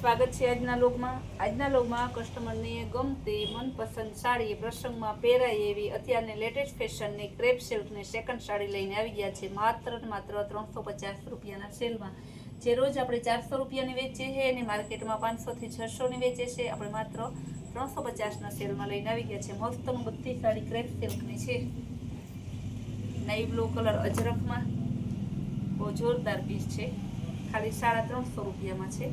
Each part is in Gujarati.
સ્વાગત છે આજના લોગમાં કસ્ટમરને ગમતી મનપસંદ સાડી પ્રસંગમાં પહેરાય એવી અત્યારની લેટેસ્ટ ફેશનની ક્રેપ સિલ્કની સેકન્ડ સાડી લઈને આવી ગયા છે માત્ર 350 રૂપિયાના સેલમાં। જે રોજ આપણે 400 રૂપિયાની વેચીએ છીએ અને માર્કેટમાં 500 થી 600 ની વેચે છે, આપણે માત્ર 350ના સેલમાં લઈને આવી ગયા છે। મસ્તનું બધી સાડી ક્રેપ સિલ્કની છે, નાઈ બ્લુ કલર અજરખમાં બહુ જોરદાર પીસ છે, ખાલી 350 રૂપિયામાં છે।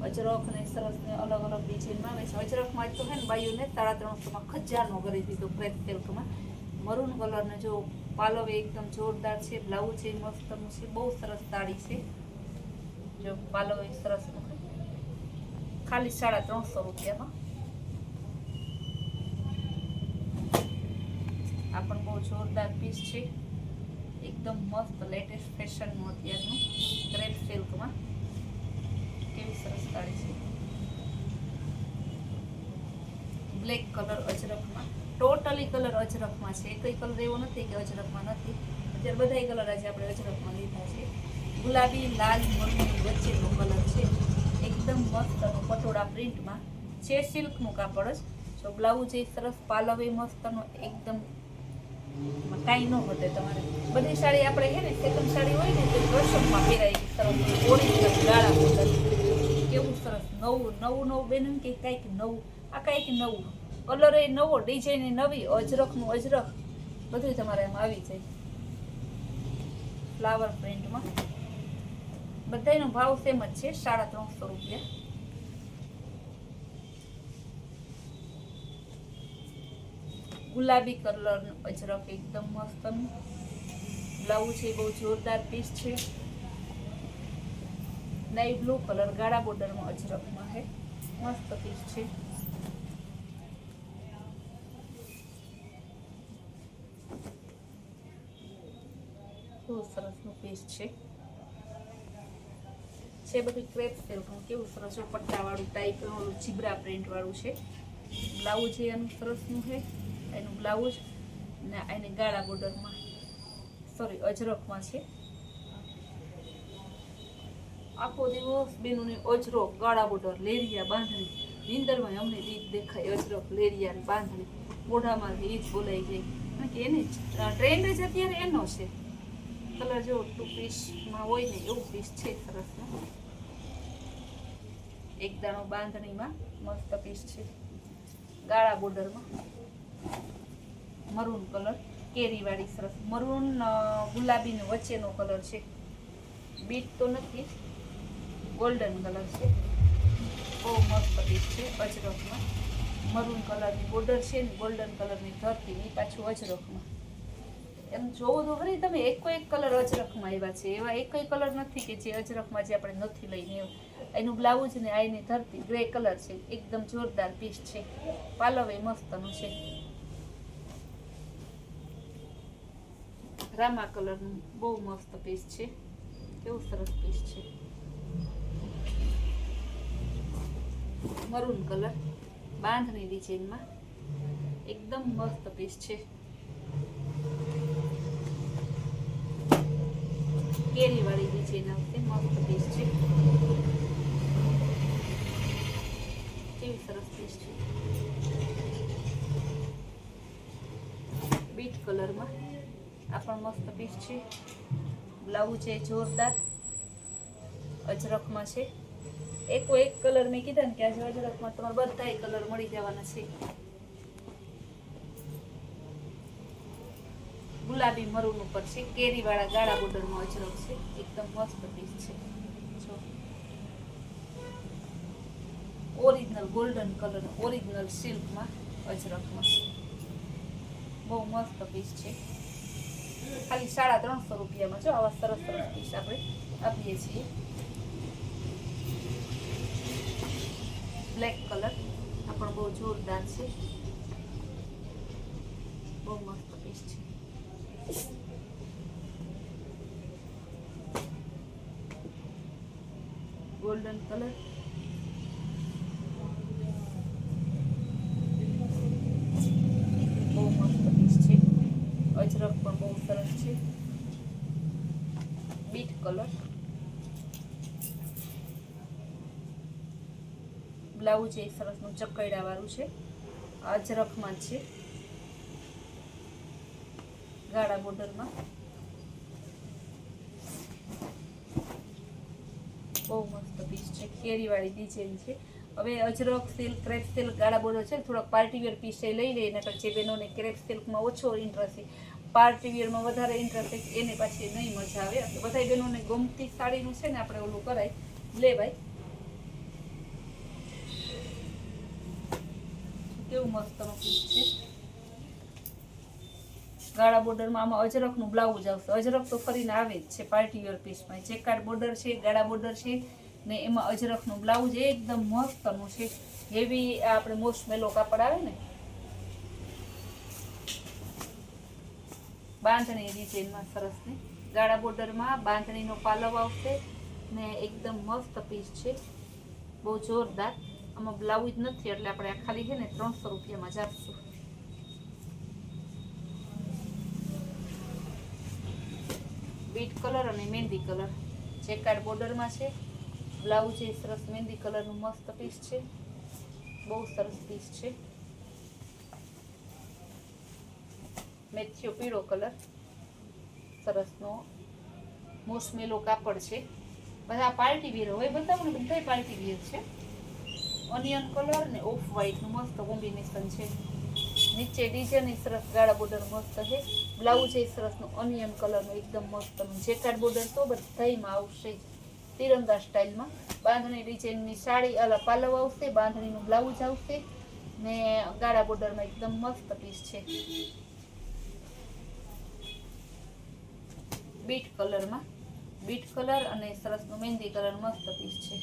અજરખ ને સરસ ને અલગ અલગ ડિઝાઇનમાં આવે છે। અજરખમાં તો છે ને બાયુને 350માં ખજાનો કરી દીધો ક્રેપ સિલ્કમાં। મરૂન કલરનો જો પાલવ એકદમ જોરદાર છે, બ્લાઉઝ છે મસ્તનું છે, બહુ સરસ સાડી છે। જો પાલવ સરસ ખાલી 350 રૂપિયામાં। આ પણ બહુ જોરદાર પીસ છે, એકદમ મસ્ત લેટેસ્ટ ફેશનનું અત્યારનું ક્રેપ સિલ્કમાં। કેવી સરસ સાડી છે, બ્લેક કલર અજરખમાં, ટોટલી કલર અજરખમાં છે, એકય કલર એવો નથી કે અજરખમાં નથી, અત્યારે બધાય કલર આજે આપણે અજરખમાં લીધા છે। ગુલાબી લાલ મરૂન વચ્ચેનો કલર છે, એકદમ મસ્ત પટોળા પ્રિન્ટમાં છે, સિલ્કનું કાપડ જ। જો બ્લાઉઝ એ સરસ, પાલવ એ મસ્તનો, એકદમ કાંઈ ન ઘટે તમારે। બધી સાડી આપણે છે ને સેકન્ડ સાડી હોય ને તો પ્રસંગમાં પહેરાય સરસ ઓરિજિનલ ગાળા બોર્ડર, કેવું સરસ નવું બેન કે કંઈક નવું, આ કંઈક નવું, કલર એ નવો, ડિઝાઇન એ નવી, અજરખનું અજરખ બધું તમારે એમાં આવી જાય ફ્લાવર પ્રિન્ટમાં। બધાનો ભાવ સેમ જ છે, 350 રૂપિયા। ગુલાબી કલરનું અજરખ એકદમ મસ્તનું, બ્લાઉઝ છે બહુ જોરદાર પીસ છે, નાઈ બ્લુ કલર ગાળા બોર્ડરમાં અજરખમાં છે, મસ્ત પીસ છે। બહુ સરસનું પીસ છે બધું ક્રેપ સિલ્કનું, કેવું સરસ પટ્ટાવાળું ટાઈપનું ચીબરા પ્રિન્ટ વાળું છે। બ્લાઉઝ એનું સરસનું છે, એનું બ્લાઉઝ ને એને ગાળા બોર્ડરમાં અજરખમાં છે। આખો દિવસ બેનોને અજરખ ગાળા બોર્ડર લેરિયા બાંધણી, નીંદરમાં અમને રીત દેખાય અજરખ લેરિયા બાંધણી, મોઢામાંથી એ જ બોલાઈ જાય, કારણ કે એને ટ્રેન્ડ જ અત્યારે એનો છે। કલર જો ટુ પીસમાં હોય ને એવું પીસ છે સરસનું, એક દાણો બાંધણીમાં મસ્ત પીસ છે, ગાળા બોર્ડરમાં મરૂન કલર કેરીવાળી સરસ મરૂન ગુલાબીનો વચ્ચેનો કલર છે, બીટ તો નથી, ગોલ્ડન કલર છે, બહુ મસ્ત પીસ છે। અજરખમાં મરૂન કલરની બોર્ડર છે ને ગોલ્ડન કલરની ધરતી, એ પાછું અજરખમાં। એમ જોવું તો ખરી તમે, એક કલર અજરખમાં આવ્યા છે, એવા એકય કલર નથી કે જે અજરખમાં જે આપણે નથી લઈને એનું બ્લાઉઝ ને આની ધરતી ગ્રે કલર છે, એકદમ જોરદાર પીસ છે, પાલવ એ મસ્તનું છે, રામા કલરનું બહુ મસ્ત પીસ છે, કેવું સરસ પીસ છે। મરૂન કલર બાંધણી ડિઝાઇનમાં એકદમ મસ્ત પીસ છે, કેરી વાળી ડિઝાઇન આવશે, મસ્ત પીસ છે, કેવી સરસ પીસ છે। બીટ કલરમાં આ પણ મસ્ત પીસ છે, બ્લાઉઝ છે જોરદાર, અજરખમાં છે। એક કલર મેં કીધા ને કે આજે અજરખમાં તમારે બધા કલર મળી જવાના છે। ગુલાબી મરૂન ઉપર છે, કેરી વાળા ગાળા બોર્ડરમાં અજરખ છે, એકદમ મસ્ત પીસ છે। જો ઓરિજિનલ ગોલ્ડન કલર, ઓરિજિનલ સિલ્કમાં અજરખમાં બહુ મસ્ત પીસ છે, ખાલી 350 રૂપિયામાં। જો આવા સરસ પીસ આપણે આપીએ છીએ। બ્લેક કલર આ પણ બહુ જોરદાર છે, બહુ મસ્ત પીસ છે। ગોલ્ડન કલર બહુ મસ્ત પીસ છે, અજરખ પણ બહુ સરસ છે, બીટ કલર બ્લાઉઝ એ સરસનું ચકૈડા વાળું છે, અજરખમાં છે, ગાળા બોર્ડરમાં. બહુ મસ્ત પીસ છે, કેરીવાળી ડિઝાઇન છે. હવે અજરખ સિલ્ક, ક્રેપ સિલ્ક, ગાળા બોર્ડર છે, થોડોક પાર્ટીવેર પીસ એ લઈ લઈએ. નકર જે બહેનોને ક્રેપ સિલ્કમાં ઓછો ઇન્ટરેસ્ટ છે, પાર્ટીવેરમાં વધારે ઇન્ટરેસ્ટ છે, એને પાછી નહીં મજા આવે. એટલે બધા બહેનોને ગમતી સાડીનું છે ને આપણે ઓલું કરાય લેવાય. કેવું મસ્તનો પીસ છે, ગાળા બોર્ડરમાં. આમાં અજરખનું બ્લાઉઝ આવશે. અજરખ તો ફરીને આવે જ છે પાર્ટીવેર પીસમાં. ચેકાર્ડ બોર્ડર છે, ગાળા બોર્ડર છે ને એમાં અજરખનું બ્લાઉઝ એકદમ મસ્તનું છે. હેવી આપણે મોસ્ટ મેલો કાપડ આવે ને, બાંધણી ડિઝાઇનમાં સરસની ગાળા બોર્ડરમાં બાંધણીનો પાલવ આવશે ને એકદમ મસ્ત પીસ છે, બહુ જોરદાર. આમાં બ્લાઉઝ નથી એટલે આપણે આ ખાલી છે ને 300 રૂપિયામાં જ આપશું. બીટ કલર અને મહેંદી કલર, ચેકાર્ડ બોર્ડરમાં છે, બ્લાઉઝ એ સરસ મહેંદી કલરનું મસ્ત પીસ છે, બહુ સરસ પીસ છે. મેથીયો પીળો કલર, સરસનો મોસમેલો કાપડ છે. બધા પાર્ટી વેર હોય, બતાવો ને, બધા પાર્ટી વેર છે. ઓનિયન કલર ને ઓફ વ્હાઈટનું મસ્ત કોમ્બિનેશન છે. નીચે ડિઝાઇન સરસ ગાળા બોર્ડર મસ્ત છે, બ્લાઉઝ એ સરસનું ઓનિયન કલરનું એકદમ મસ્તનું. જેકાર્ડ બોર્ડર તો બધામાં આવશે તિરંગા સ્ટાઇલમાં. બાંધણી ડિઝાઇનની સાડી અલગ પાલવ આવશે, બાંધણીનું બ્લાઉઝ આવશે ને ગાળા બોર્ડરમાં એકદમ મસ્ત પીસ છે. બીટ કલરમાં, બીટ કલર અને સરસનું મહેંદી કલર મસ્ત પીસ છે.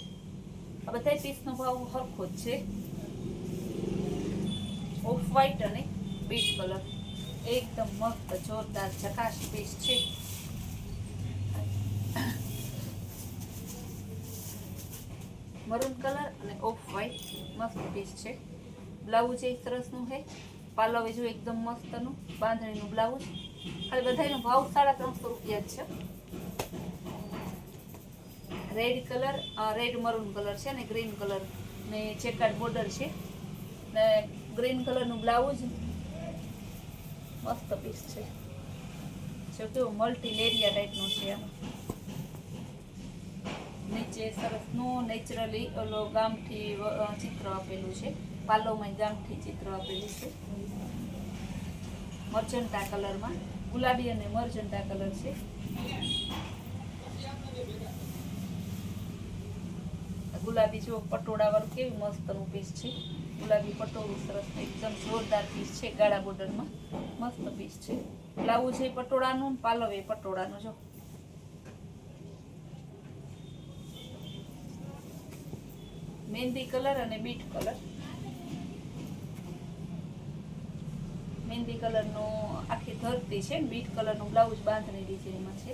આ બધા પીસનો ભાવ સરખો જ છે. ઓફ વ્હાઈટ અને બીટ કલર એકદમ મસ્ત જોરદાર ઝકાશ પીસ છે. મરૂન કલર અને ઓફ વ્હાઈટ મસ્ત પીસ છે. બ્લાઉઝ એ સરસનું છે, પાલવ જો એકદમ મસ્તનું, બાંધણીનું બ્લાઉઝ. ખાલી બધાનો ભાવ 350 રૂપિયા જ છે. Red colour, red maroon colour છે ને ગ્રીન કલર ને ચેકાર્ડ બોર્ડર છે ને ગ્રીન કલરનું બ્લાઉઝ મસ્ત પીસ છે. જો કેવું મલ્ટી લેરિયા ટાઈપનું છે. આમાં નીચે સરસનું નેચરલી ઓલો ગામઠી ચિત્ર આપેલું છે, પાલોમાં ગામઠી ચિત્ર આપેલું છે. મર્જન્ટા કલરમાં, ગુલાબી અને મર્જન્ટા કલર છે. ગુલાબી જો પટોળા વાળું કેવું મસ્તનું પીસ છે. ગુલાબી પટોળું સરસ એકદમ જોરદાર પીસ છે, ગાળા બોર્ડરમાં મસ્ત પીસ છે. બ્લાઉઝ એ પટોળાનું, પાલવ એ પટોળાનું. જો મહેંદી કલર અને બીટ કલર, મહેંદી કલરનો આખી ધરતી છે, બીટ કલરનું બ્લાઉઝ બાંધણી ડિઝાઇનમાં છે.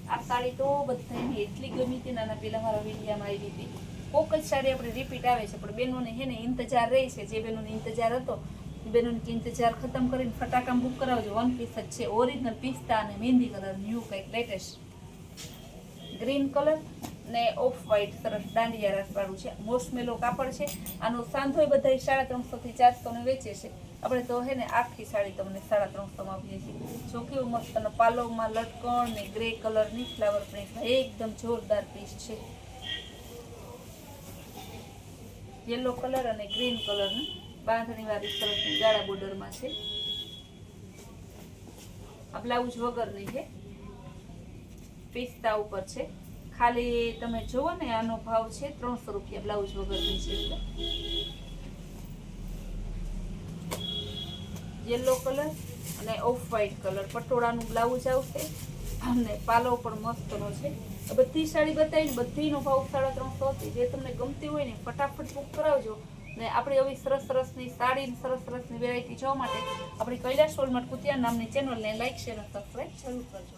આ સાડી તો બધાને એટલી ગમી હતી, નાના પેલા મારા વિડીયામાં આવી હતી. કોક જ સાડી આપણે રિપીટ આવે છે, પણ બહેનોને હે ને ઇંતજાર રહી છે. જે બહેનોને ઇંતજાર હતો બહેનોને ઇંતજાર ખતમ કરીને ફટાકામ બુક કરાવજો. વન પીસ જ છે, ઓરિજિનલ પિસ્તા અને મહેંદી કલર, ન્યૂ કંઈક લેટેસ્ટ. ગ્રીન કલર ને ઓફ વ્હાઈટ સરસ દાંડિયા રાખવાનું છે. મોસમેલો કાપડ છે. આનો સાંધો બધા 350 થી 400 ને વેચે છે. આપણે તો હે ને આખી સાડી તમને 350 આપીએ છીએ. જો કેવું મસ્ત પાલવમાં લટકણ ને ગ્રે કલરની ફ્લાવર પ્રિન્ટ એકદમ જોરદાર પીસ છે. યલો કલર અને ગ્રીન કલરની બાંધણી વાળી સરસની ગાળા બોર્ડરમાં છે. આ બ્લાઉઝ વગરની છે, પિસ્તા ઉપર છે. ખાલી તમે જુઓ ને, આનો ભાવ છે 300 રૂપિયા બ્લાઉઝ વગરની છે. યલો કલર અને ઓફ વ્હાઈટ કલર પટોળાનું બ્લાઉઝ આવશે અને પાલવ પણ મસ્તનો છે. બધી સાડી બતાવીને બધીનો ભાવ 350 હતી. જે તમને ગમતી હોય ને ફટાફટ બુક કરાવજો. ને આપણી આવી સરસ સરસની સાડી, સરસ સરસની વેરાયટી જોવા માટે આપણી કૈલાશ વોલમાર્ટ કુતિયા નામની ચેનલને લાઈક, શેર અને સબસ્ક્રાઈબ જરૂર કરજો.